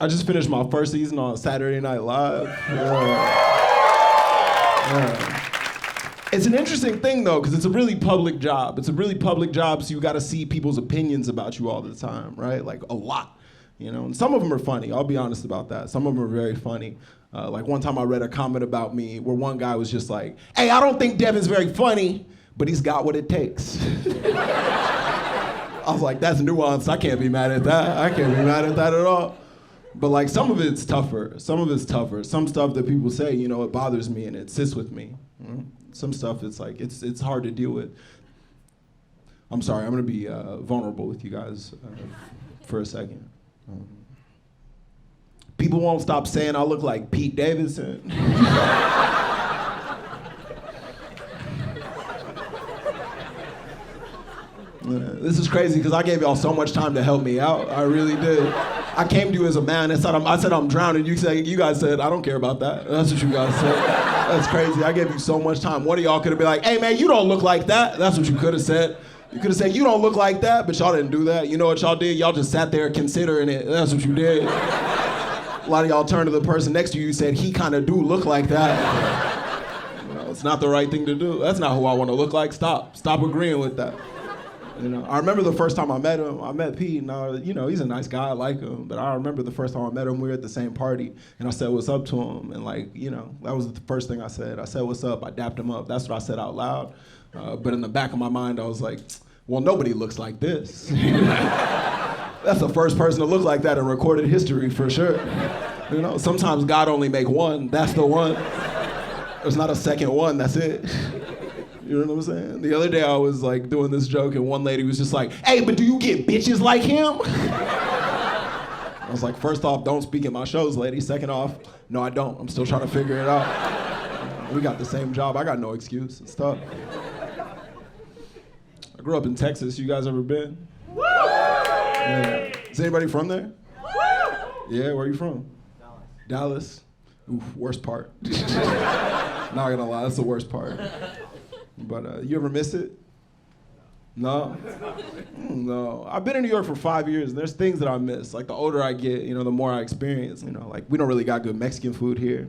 I just finished my first season on Saturday Night Live. It's an interesting thing though, because it's a really public job. It's a really public job, so you got to see people's opinions about you all the time, right? Like a lot, you know. And some of them are funny. I'll be honest about that. Some of them are very funny. Like one time I read a comment about me where one guy was just like, "Hey, I don't think Devon's very funny, but he's got what it takes." I was like, that's nuanced. I can't be mad at that. I can't be mad at that at all. But like some of it's tougher. Some of it's tougher. Some stuff that people say, you know, it bothers me and it sits with me. Some stuff it's like it's hard to deal with. I'm sorry. I'm gonna be vulnerable with you guys for a second. People won't stop saying I look like Pete Davidson. This is crazy because I gave y'all so much time to help me out. I really did. I came to you as a man and said I'm drowning. You guys said I don't care about that. That's what you guys said. That's crazy. I gave you so much time. One of y'all could have been like, "Hey man, you don't look like that." That's what you could have said. You could have said, "You don't look like that," but y'all didn't do that. You know what y'all did? Y'all just sat there considering it. That's what you did. A lot of y'all turned to the person next to you and said, "He kind of do look like that." You know, it's not the right thing to do. That's not who I want to look like. Stop agreeing with that. You know, I remember the first time I met him. I met Pete, and you know, he's a nice guy. I like him. But I remember the first time I met him, we were at the same party, and I said what's up to him, and like, you know, that was the first thing I said. I said what's up. I dapped him up. That's what I said out loud. But in the back of my mind, I was like, well, nobody looks like this. That's the first person to look like that in recorded history for sure. You know, sometimes God only make one. That's the one. There's not a second one. That's it. You know what I'm saying? The other day I was like doing this joke and one lady was just like, "Hey, but do you get bitches like him?" I was like, first off, don't speak at my shows, lady. Second off, no, I don't. I'm still trying to figure it out. We got the same job. I got no excuse. It's tough. I grew up in Texas. You guys ever been? Woo! Yeah. Is anybody from there? Woo! Yeah, where are you from? Dallas. Oof, worst part. Not gonna lie, that's the worst part. But you ever miss it? No? No. I've been in New York for 5 years, and there's things that I miss. Like, the older I get, you know, the more I experience. You know, like, we don't really got good Mexican food here.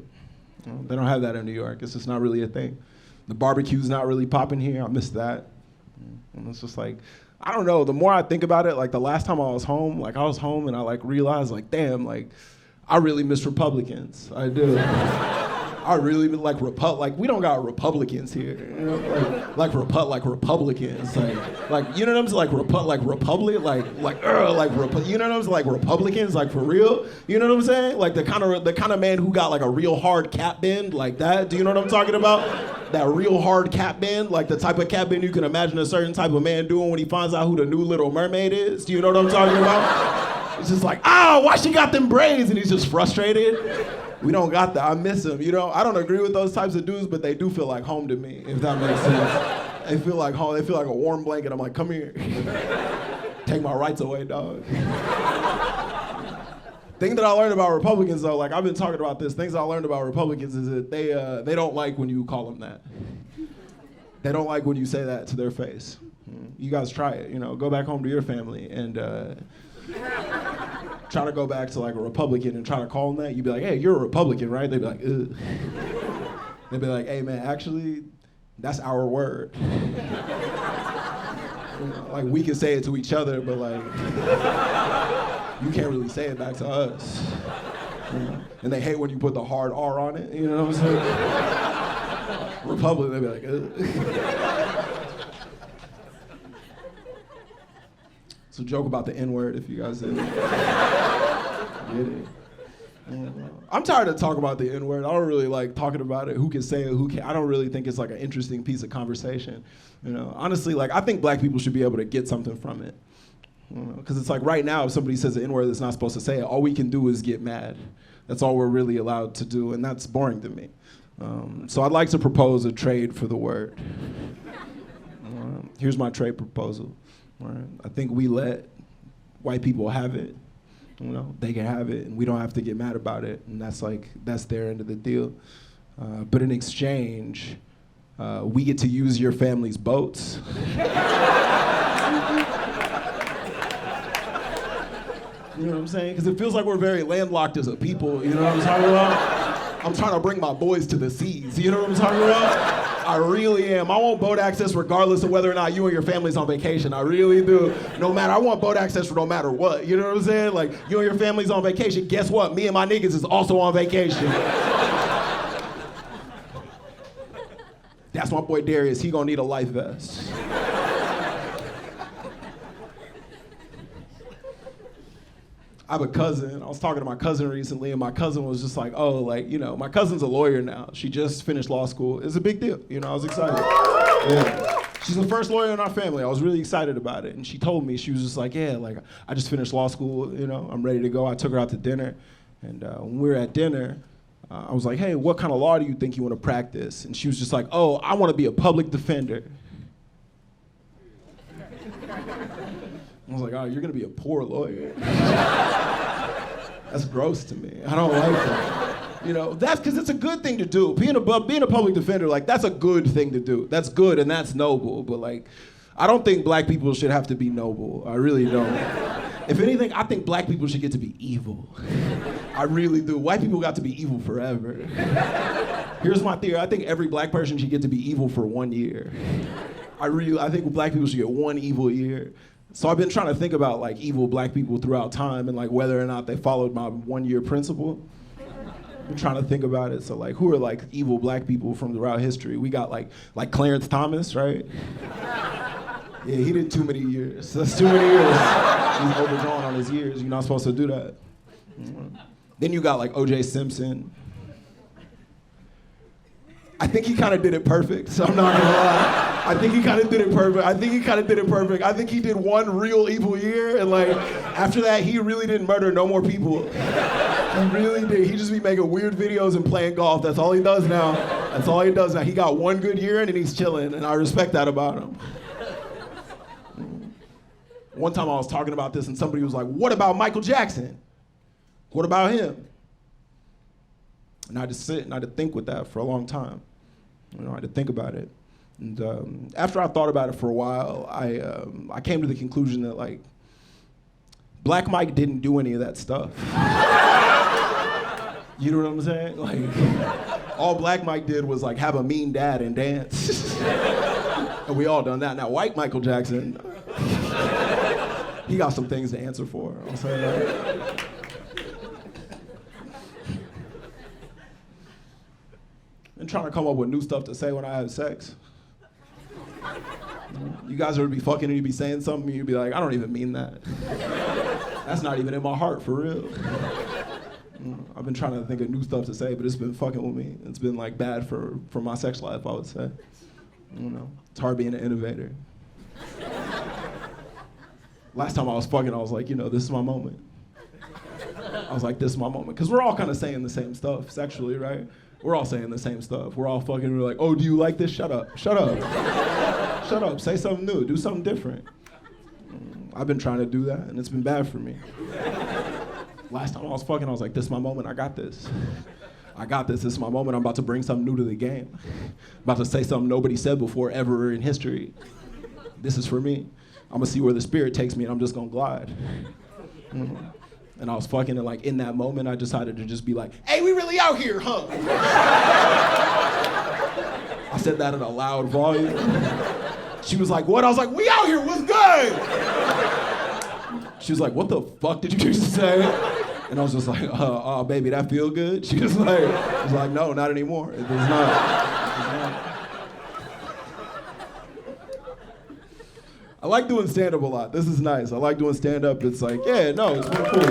You know, they don't have that in New York. It's just not really a thing. The barbecue's not really popping here. I miss that. And it's just like, I don't know. The more I think about it, like, the last time I was home and I, like, realized, like, damn, like, I really miss Republicans. I do. I really like we don't got Republicans here, you know? like Republicans, like you know what I'm saying, like Republic, like Earle, you know what I'm saying, like Republicans, like for real, you know what I'm saying, like the kind of man who got like a real hard cap bend, like that. Do you know what I'm talking about? That real hard cap bend, like the type of cap bend you can imagine a certain type of man doing when he finds out who the new Little Mermaid is. Do you know what I'm talking about? It's just like, why she got them braids, and he's just frustrated. We don't got that. I miss them, you know? I don't agree with those types of dudes, but they do feel like home to me, if that makes sense. They feel like home. They feel like a warm blanket. I'm like, come here. Take my rights away, dog. Thing that I learned about Republicans, though, like I've been talking about this, things I learned about Republicans is that they don't like when you call them that. They don't like when you say that to their face. You guys try it, you know? Go back home to your family and try to go back to like a Republican and try to call them that. You'd be like, "Hey, you're a Republican, right?" They'd be like, "Ugh." They'd be like, "Hey man, actually, that's our word." You know, like we can say it to each other, but like you can't really say it back to us. You know? And they hate when you put the hard R on it. You know what I'm saying? Republican, they'd be like, "Ugh." It's a joke about the N-word, if you guys didn't get it. I'm tired of talking about the N-word. I don't really like talking about it. Who can say it, who can't. I don't really think it's like an interesting piece of conversation. You know, honestly, like I think black people should be able to get something from it. Because it's like right now, if somebody says the N-word that's not supposed to say it, all we can do is get mad. That's all we're really allowed to do, and that's boring to me. So I'd like to propose a trade for the word. Here's my trade proposal. Right. I think we let white people have it. You know, they can have it, and we don't have to get mad about it. And that's their end of the deal. But in exchange, we get to use your family's boats. You know what I'm saying? Because it feels like we're very landlocked as a people, you know what I'm talking about? I'm trying to bring my boys to the seas, you know what I'm talking about? I really am. I want boat access regardless of whether or not you and your family's on vacation. I really do. I want boat access for no matter what, you know what I'm saying? Like, you and your family's on vacation, guess what? Me and my niggas is also on vacation. That's my boy Darius, he gonna need a life vest. I have a cousin. I was talking to my cousin recently, and my cousin was just like, oh, like, you know, my cousin's a lawyer now. She just finished law school. It's a big deal. You know, I was excited. Yeah. She's the first lawyer in our family. I was really excited about it. And she told me, she was just like, yeah, like, I just finished law school, you know, I'm ready to go. I took her out to dinner. And when we were at dinner, I was like, hey, what kind of law do you think you want to practice? And she was just like, oh, I want to be a public defender. I was like, oh, you're gonna be a poor lawyer. That's gross to me. I don't like that. You know, that's because it's a good thing to do. Being a public defender, like, that's a good thing to do. That's good and that's noble, but like, I don't think black people should have to be noble. I really don't. If anything, I think black people should get to be evil. I really do. White people got to be evil forever. Here's my theory. I think every black person should get to be evil for 1 year. I think black people should get 1 evil year. So I've been trying to think about like evil black people throughout time and like whether or not they followed my 1 year principle. I'm trying to think about it. So like, who are like evil black people from throughout history? We got like Clarence Thomas, right? Yeah, he did too many years. That's too many years. He's overdrawn on his years. You're not supposed to do that. Then you got like O.J. Simpson. I think he kind of did it perfect, so I'm not gonna lie. I think he kind of did it perfect. I think he did 1 real evil year, and like, after that, he really didn't murder no more people. He really did. He just be making weird videos and playing golf. That's all he does now. He got 1 good year in and he's chilling, and I respect that about him. One time I was talking about this and somebody was like, what about Michael Jackson? What about him? And I had to sit and I had to think with that for a long time. You know, I had to think about it. And after I thought about it for a while, I came to the conclusion that like, Black Mike didn't do any of that stuff. You know what I'm saying? Like, all Black Mike did was like have a mean dad and dance. And we all done that. Now, white Michael Jackson, he got some things to answer for. I'm saying, like, I'm trying to come up with new stuff to say when I have sex. You guys would be fucking and you'd be saying something and you'd be like, I don't even mean that. That's not even in my heart, for real. I've been trying to think of new stuff to say, but it's been fucking with me. It's been like bad for my sex life, I would say. I don't know. It's hard being an innovator. Last time I was fucking, I was like, you know, this is my moment. I was like, this is my moment. Because we're all kind of saying the same stuff sexually, right? We're all saying the same stuff. We're all fucking, we're like, oh, do you like this? Shut up. Shut up. Shut up. Say something new. Do something different. I've been trying to do that, and it's been bad for me. Last time I was fucking, I was like, this is my moment. I got this. I got this. This is my moment. I'm about to bring something new to the game. I'm about to say something nobody said before ever in history. This is for me. I'm going to see where the spirit takes me, and I'm just going to glide. And I was fucking, and like in that moment, I decided to just be like, hey, we really out here, huh? I said that in a loud volume. She was like, what? I was like, we out here, what's good? She was like, what the fuck did you just say? And I was just like, oh, baby, that feel good? She was like, no, not anymore. It does not. I like doing stand-up a lot. This is nice. I like doing stand-up. It's like, yeah, no, it's been cool.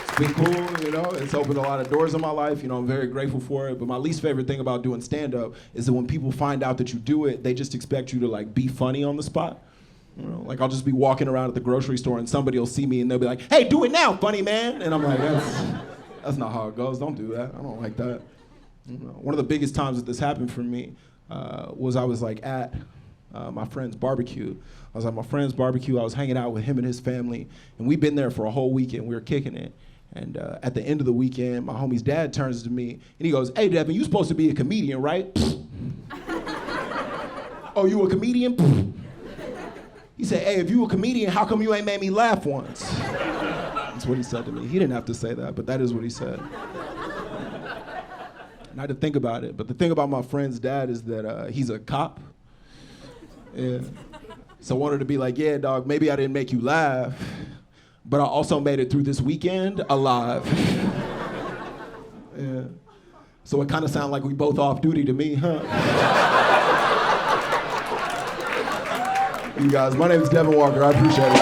It's been cool, you know. It's opened a lot of doors in my life. You know, I'm very grateful for it. But my least favorite thing about doing stand-up is that when people find out that you do it, they just expect you to like be funny on the spot. You know, like I'll just be walking around at the grocery store and somebody will see me and they'll be like, hey, do it now, funny man. And I'm like, that's not how it goes. Don't do that. I don't like that. You know, one of the biggest times that this happened for me was I was like at my friend's barbecue. I was at my friend's barbecue. I was hanging out with him and his family, and we'd been there for a whole weekend. We were kicking it. And at the end of the weekend, my homie's dad turns to me, and he goes, hey, Devon, you supposed to be a comedian, right? Oh, you a comedian? He said, hey, if you a comedian, how come you ain't made me laugh once? That's what he said to me. He didn't have to say that, but that is what he said. And I had to think about it. But the thing about my friend's dad is that he's a cop. Yeah. So I wanted to be like, yeah, dog, maybe I didn't make you laugh, but I also made it through this weekend alive. Yeah. So it kind of sounded like we both off duty to me, huh? You guys, my name is Devon Walker. I appreciate it.